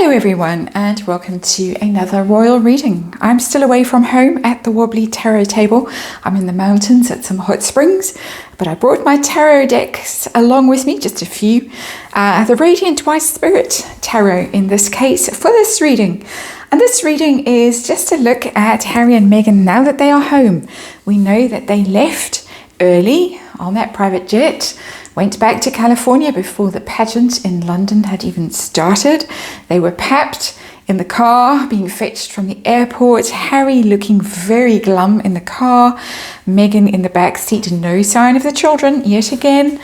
Hello everyone, and welcome to another royal reading. I'm still away from home at the wobbly tarot table. I'm in the mountains at some hot springs, but I brought my tarot decks along with me, just a few. The Radiant White Spirit Tarot in this case for this reading. And this reading is just a look at Harry and Meghan now that they are home. We know that they left early on that private jet, went back to California before the pageant in London had even started. They were packed in the car, being fetched from the airport. Harry looking very glum in the car. Meghan in the back seat, no sign of the children yet again.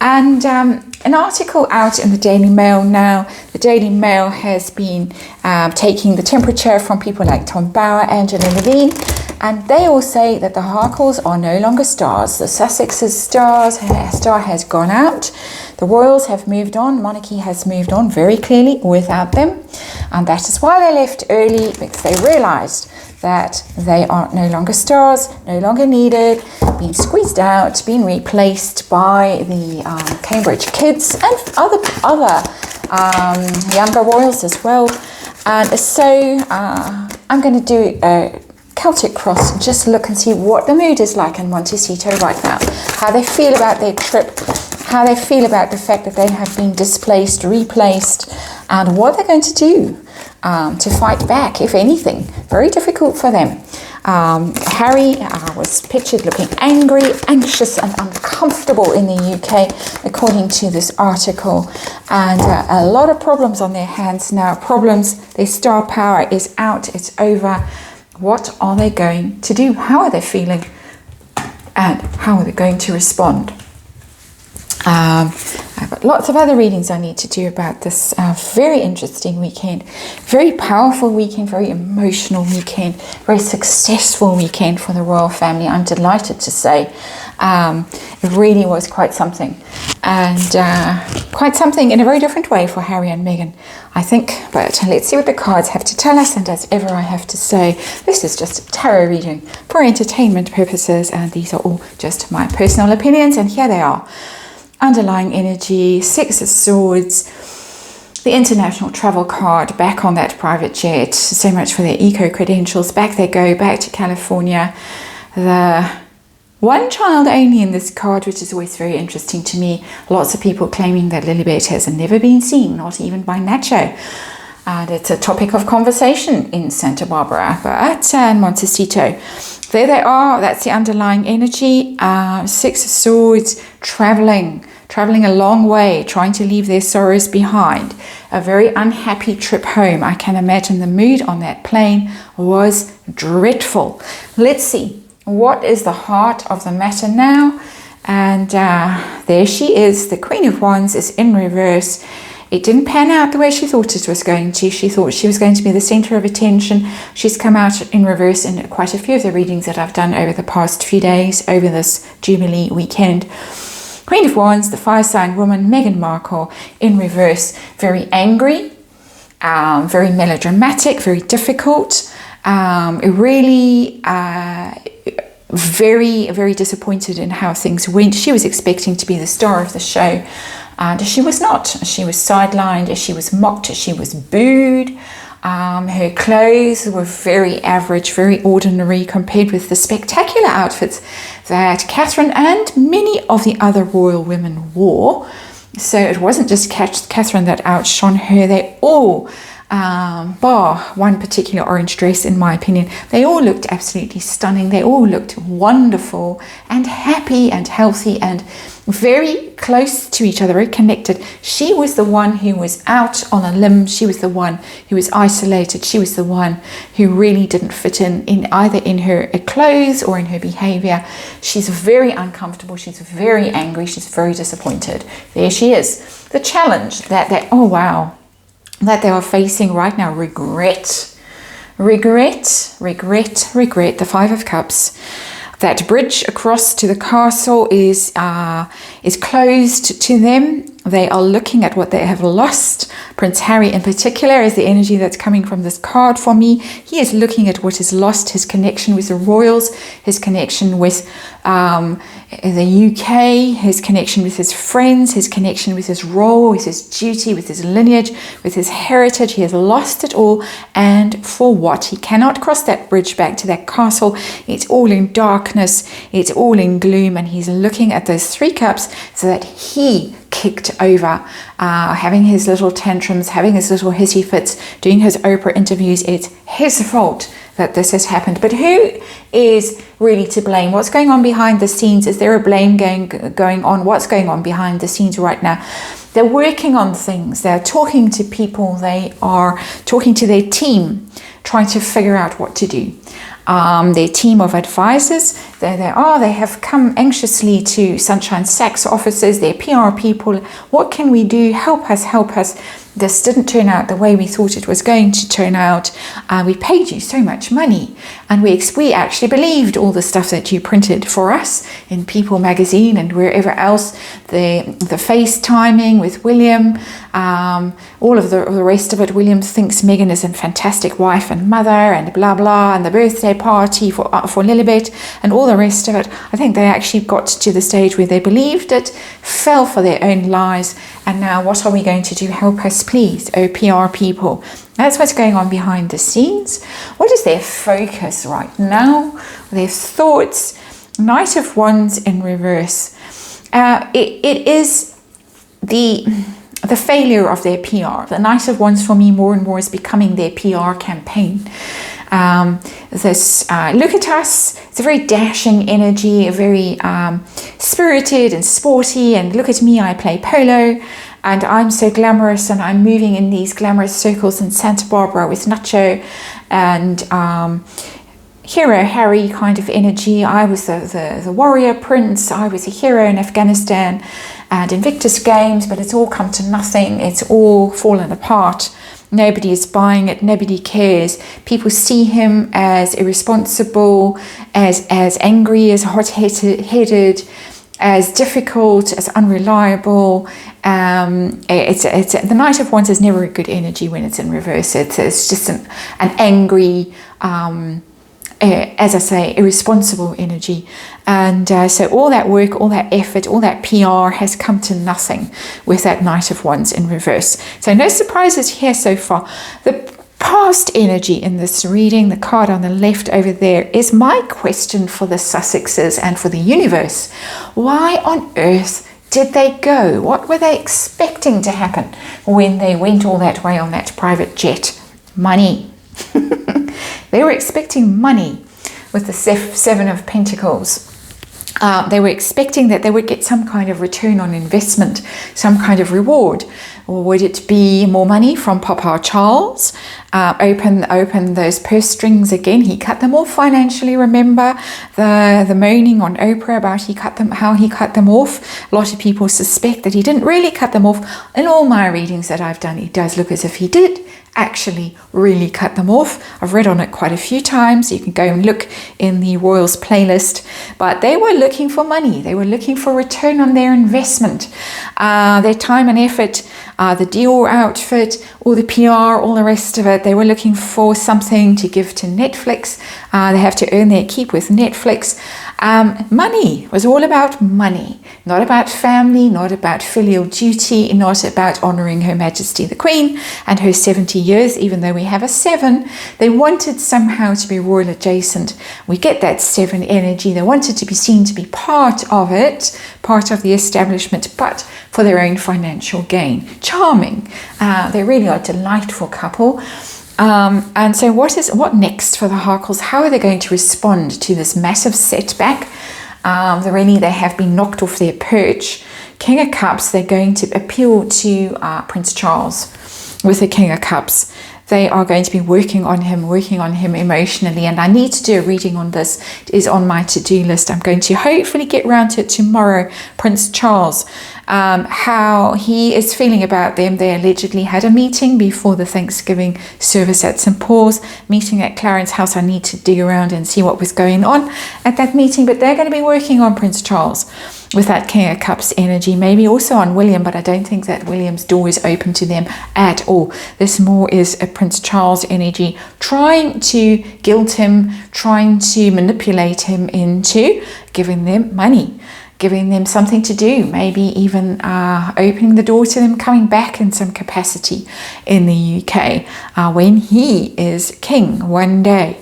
And an article out in the Daily Mail now. The Daily Mail has been taking the temperature from people like Tom Bauer, Angela Levine, and they all say that the Harkles are no longer stars. The Sussex's star has gone out. The royals have moved on. Monarchy has moved on very clearly without them. And that is why they left early, because they realized that they are no longer stars, no longer needed, being squeezed out, being replaced by the Cambridge kids and other younger royals as well. And so I'm going to do a Celtic cross, just look and see what the mood is like in Montecito right now, how they feel about their trip, how they feel about the fact that they have been displaced, replaced, and what they're going to do to fight back, if anything. Very difficult for them. Harry was pictured looking angry, anxious and uncomfortable in the UK, according to this article, and a lot of problems on their hands now. Their star power is out, it's over. What are they going to do? How are they feeling? And how are they going to respond? I've got lots of other readings I need to do about this very interesting weekend. Very powerful weekend, very emotional weekend, very successful weekend for the royal family. I'm delighted to say it really was quite something. And quite something in a very different way for Harry and Meghan, I think. But let's see what the cards have to tell us. And as ever, I have to say, this is just a tarot reading for entertainment purposes. And these are all just my personal opinions. And here they are. Underlying energy, Six of Swords, the international travel card, back on that private jet. So much for their eco credentials. Back they go, back to California. The one child only in this card, which is always very interesting to me. Lots of people claiming that Lilibet has never been seen, not even by Nacho. And it's a topic of conversation in Santa Barbara, but in Montecito. There they are, that's the underlying energy. Six of Swords, traveling a long way, trying to leave their sorrows behind. A very unhappy trip home. I can imagine the mood on that plane was dreadful. Let's see, what is the heart of the matter now? And there she is, the Queen of Wands is in reverse. It didn't pan out the way she thought it was going to. She thought she was going to be the center of attention. She's come out in reverse in quite a few of the readings that I've done over the past few days, over this Jubilee weekend. Queen of Wands, the fire sign woman, Meghan Markle, in reverse, very angry, very melodramatic, very difficult, really very, very disappointed in how things went. She was expecting to be the star of the show. And she was not. She was sidelined, she was mocked, she was booed. Her clothes were very average, very ordinary compared with the spectacular outfits that Catherine and many of the other royal women wore. So it wasn't just Catherine that outshone her. They all, bar one particular orange dress, in my opinion, they all looked absolutely stunning. They all looked wonderful and happy and healthy and very close to each other, very connected. She was the one who was out on a limb. She was the one who was isolated. She was the one who really didn't fit in either in her clothes or in her behavior. She's very uncomfortable. She's very angry. She's very disappointed. There she is. The challenge that they are facing right now, regret. The Five of Cups. That bridge across to the castle is closed to them. They are looking at what they have lost. Prince Harry in particular is the energy that's coming from this card for me. He is looking at what is lost, his connection with the royals, his connection with the UK, his connection with his friends, his connection with his role, with his duty, with his lineage, with his heritage. He has lost it all, and for what? He cannot cross that bridge back to that castle. It's all in darkness, it's all in gloom, and he's looking at those 3 cups so that he kicked over, having his little tantrums, having his little hissy fits, doing his Oprah interviews. It's his fault that this has happened. But who is really to blame? What's going on behind the scenes? Is there a blame going on? What's going on behind the scenes right now? They're working on things. They're talking to people. They are talking to their team, trying to figure out what to do. Their team of advisors, there they are. They have come anxiously to Sunshine Sachs offices, their PR people. What can we do? Help us, help us. This didn't turn out the way we thought it was going to turn out. We paid you so much money, and we actually believed all the stuff that you printed for us in People magazine and wherever else. The FaceTiming with William, all of the rest of it. William thinks Meghan is a fantastic wife and mother, and blah blah, and the birthday party for Lilibet and all the rest of it. I think they actually got to the stage where they believed it, fell for their own lies, and now what are we going to do? Help us, please, oh PR people. That's what's going on behind the scenes. What is their focus right now? Their thoughts. Knight of Wands in reverse. It is the failure of their PR. The Knight of Wands for me more and more is becoming their PR campaign. Look at us. It's a very dashing energy, a very spirited and sporty, and look at me, I play polo and I'm so glamorous, and I'm moving in these glamorous circles in Santa Barbara with Nacho, and hero Harry kind of energy. I was the warrior prince. I was a hero in Afghanistan and Invictus Games, but it's all come to nothing. It's all fallen apart. Nobody is buying it. Nobody cares. People see him as irresponsible, as angry, as hot-headed, as difficult, as unreliable. It's the Knight of Wands is never a good energy when it's in reverse. It's just an angry, as I say, irresponsible energy. And so all that work, all that effort, all that PR has come to nothing with that Knight of Wands in reverse. So no surprises here so far. The past energy in this reading, the card on the left over there, is my question for the Sussexes and for the universe. Why on earth did they go? What were they expecting to happen when they went all that way on that private jet? Money. They were expecting money with the 7 of Pentacles. They were expecting that they would get some kind of return on investment, some kind of reward. Or would it be more money from Papa Charles? Open those purse strings again. He cut them off financially. Remember the moaning on Oprah about how he cut them off. A lot of people suspect that he didn't really cut them off. In all my readings that I've done, it does look as if he did actually really cut them off. I've read on it quite a few times. You can go and look in the Royals playlist. But they were looking for money. They were looking for return on their investment, their time and effort, the Dior outfit, all the PR, all the rest of it. They were looking for something to give to Netflix. They have to earn their keep with Netflix. Money. It was all about money, not about family, not about filial duty, not about honouring Her Majesty the Queen and her 70 years, even though we have a 7. They wanted somehow to be royal adjacent. We get that 7 energy. They wanted to be seen to be part of it, part of the establishment, but for their own financial gain. Charming. They really are a delightful couple. And so what next for the Harkles? How are they going to respond to this massive setback? They have been knocked off their perch. King of Cups, they're going to appeal to Prince Charles with the King of Cups. They are going to be working on him emotionally, and I need to do a reading on this. It is on my to-do list. I'm going to hopefully get round to it tomorrow. Prince Charles, how he is feeling about them. They allegedly had a meeting before the Thanksgiving service at St. Paul's, meeting at Clarence House. I need to dig around and see what was going on at that meeting, but they're going to be working on Prince Charles. with that King of Cups energy, maybe also on William, but I don't think that William's door is open to them at all. This more is a Prince Charles energy, trying to guilt him, trying to manipulate him into giving them money, giving them something to do, maybe even opening the door to them coming back in some capacity in the UK when he is king one day.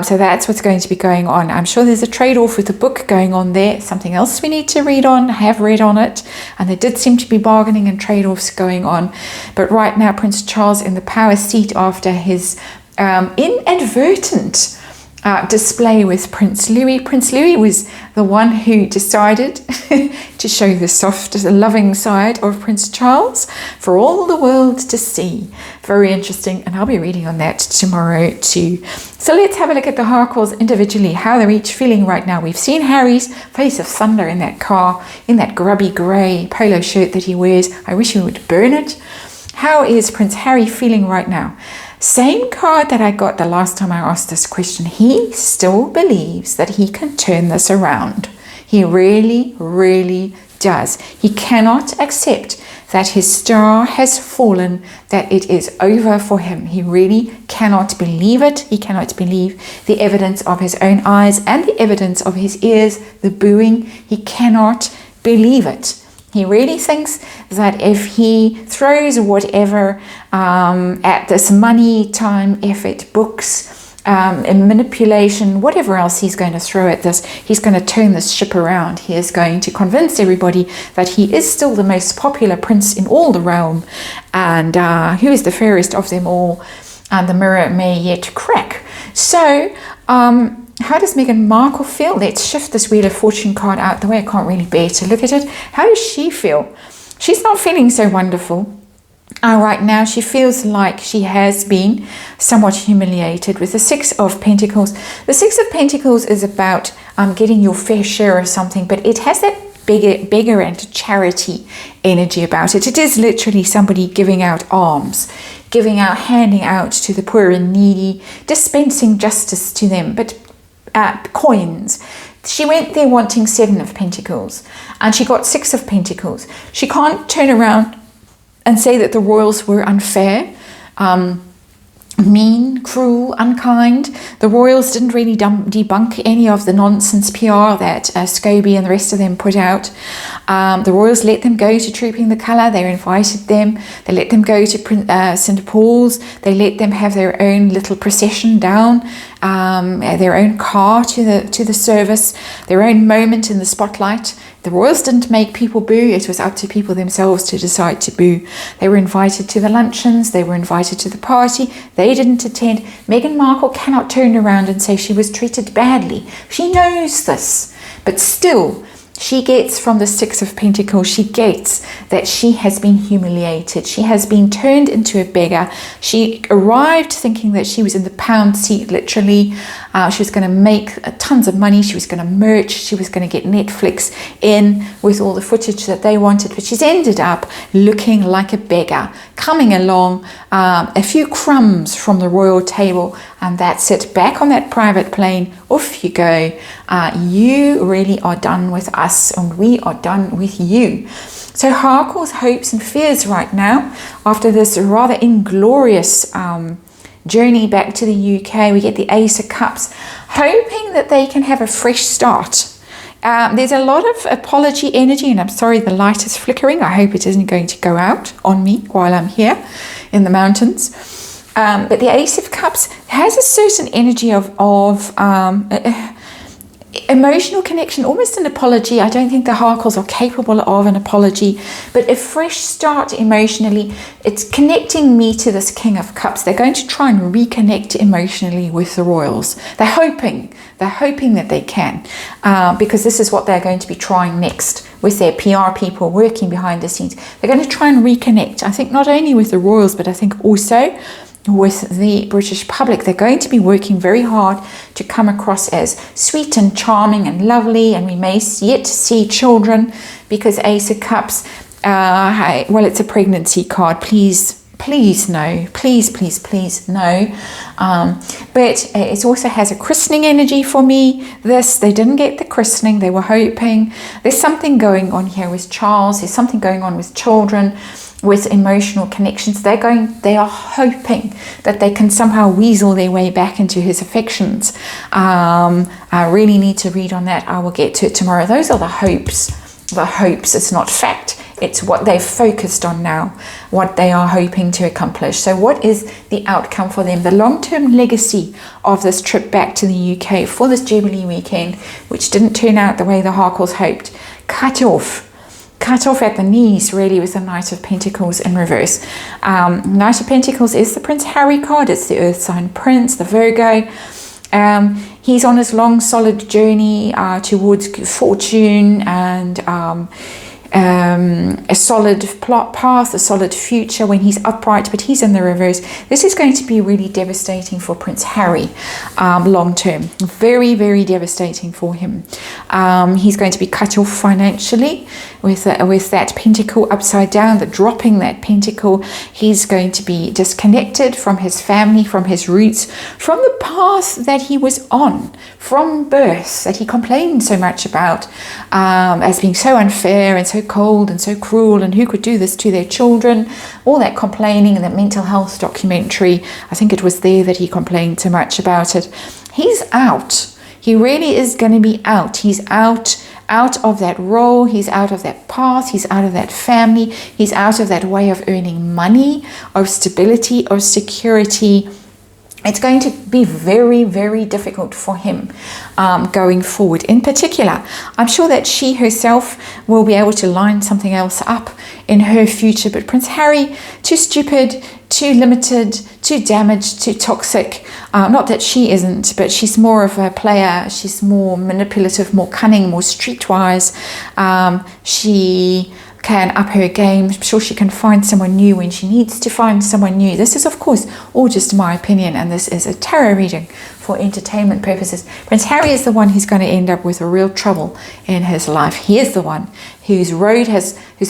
So that's what's going to be going on. I'm sure there's a trade-off with the book going on there. Something else we need to read on. I have read on it. And there did seem to be bargaining and trade-offs going on. But right now, Prince Charles in the power seat after his inadvertent display with Prince Louis. Prince Louis was the one who decided to show the soft, loving side of Prince Charles for all the world to see. Very interesting, and I'll be reading on that tomorrow too. So let's have a look at the Harkles individually, how they're each feeling right now. We've seen Harry's face of thunder in that car, in that grubby grey polo shirt that he wears. I wish he would burn it. How is Prince Harry feeling right now? Same card that I got the last time I asked this question. He still believes that he can turn this around. He really, really does. He cannot accept that his star has fallen, that it is over for him. He really cannot believe it. He cannot believe the evidence of his own eyes and the evidence of his ears, the booing. He cannot believe it. He really thinks that if he throws whatever at this money, time, effort, books, and manipulation, whatever else he's going to throw at this, he's going to turn this ship around. He is going to convince everybody that he is still the most popular prince in all the realm, and who is the fairest of them all, and the mirror may yet crack. So, how does Meghan Markle feel? Let's shift this Wheel of Fortune card out the way. I can't really bear to look at it. How does she feel? She's not feeling so wonderful. Right now, she feels like she has been somewhat humiliated with the Six of Pentacles. The Six of Pentacles is about getting your fair share of something, but it has that beggar and charity energy about it. It is literally somebody giving out alms, giving out, handing out to the poor and needy, dispensing justice to them, but coins. She went there wanting Seven of Pentacles and she got Six of Pentacles. She can't turn around and say that the royals were unfair, mean, cruel, unkind. The royals didn't really debunk any of the nonsense PR that Scobie and the rest of them put out. The royals let them go to Trooping the Colour. They invited them. They let them go to St. Paul's. They let them have their own little procession down, their own car to the service, their own moment in the spotlight. The royals didn't make people boo. It was up to people themselves to decide to boo. They were invited to the luncheons. They were invited to the party. They didn't attend. Meghan Markle cannot turn around and say she was treated badly. She knows this, but still, she gets from the Six of Pentacles, she gets that she has been humiliated. She has been turned into a beggar. She arrived thinking that she was in the pound seat, literally. She was going to make tons of money. She was going to merch. She was going to get Netflix in with all the footage that they wanted. But she's ended up looking like a beggar, coming along a few crumbs from the royal table. And that's it. Back on that private plane, off you go. You really are done with us and we are done with you. So Harkle's hopes and fears right now, after this rather inglorious journey back to the UK, we get the Ace of Cups, hoping that they can have a fresh start. There's a lot of apology energy, and I'm sorry the light is flickering. I hope it isn't going to go out on me while I'm here in the mountains. But the Ace of Cups has a certain energy of emotional connection, almost an apology. I don't think the Harkles are capable of an apology, but a fresh start emotionally. It's connecting me to this King of Cups. They're going to try and reconnect emotionally with the royals. They're hoping that they can, because this is what they're going to be trying next with their PR people working behind the scenes. They're going to try and reconnect, I think, not only with the royals, but I think also with the British public. They're going to be working very hard to come across as sweet and charming and lovely, and we may yet see children, because Ace of Cups, well, it's a pregnancy card. Please Please no, please no. But it also has a christening energy for me. They didn't get the christening, they were hoping. There's something going on here with Charles. There's something going on with children, with emotional connections. They are hoping that they can somehow weasel their way back into his affections. I really need to read on that. I will get to it tomorrow. Those are the hopes. The hopes. It's not fact. It's what they've focused on now, what they are hoping to accomplish. So what is the outcome for them? The long-term legacy of this trip back to the UK for this Jubilee weekend, which didn't turn out the way the Harkles hoped. Cut off at the knees, really, with the Knight of Pentacles in reverse. Knight of Pentacles is the Prince Harry card. It's the Earth sign Prince, the Virgo. He's on his long, solid journey towards fortune and a solid path, a solid future when he's upright, but he's in the reverse. This is going to be really devastating for Prince Harry long term. Very, very devastating for him. He's going to be cut off financially with that pentacle upside down, dropping that pentacle. He's going to be disconnected from his family, from his roots, from the path that he was on from birth, that he complained so much about as being so unfair and so cold and so cruel, and who could do this to their children. All that complaining in that mental health documentary, I think it was there that he complained so much about it. He's out. He really is going to be out. He's out of that role. He's out of that path. He's out of that family. He's out of that way of earning money, of stability, of security. It's going to be very, very difficult for him going forward. In particular, I'm sure that she herself will be able to line something else up in her future. But Prince Harry, too stupid, too limited, too damaged, too toxic. Not that she isn't, but she's more of a player. She's more manipulative, more cunning, more streetwise. She can up her game. I'm sure she can find someone new when she needs to find someone new. This is, of course, all just my opinion, and this is a tarot reading for entertainment purposes. Prince Harry is the one who's going to end up with a real trouble in his life. He is the one whose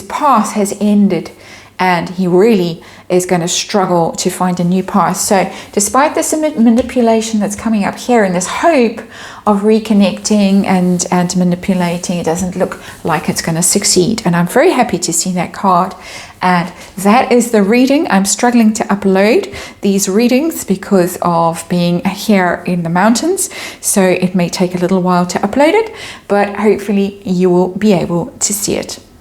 path has ended, and he really is going to struggle to find a new path. So despite this manipulation that's coming up here and this hope of reconnecting and manipulating, it doesn't look like it's going to succeed. And I'm very happy to see that card. And that is the reading. I'm struggling to upload these readings because of being here in the mountains. So it may take a little while to upload it, but hopefully you will be able to see it.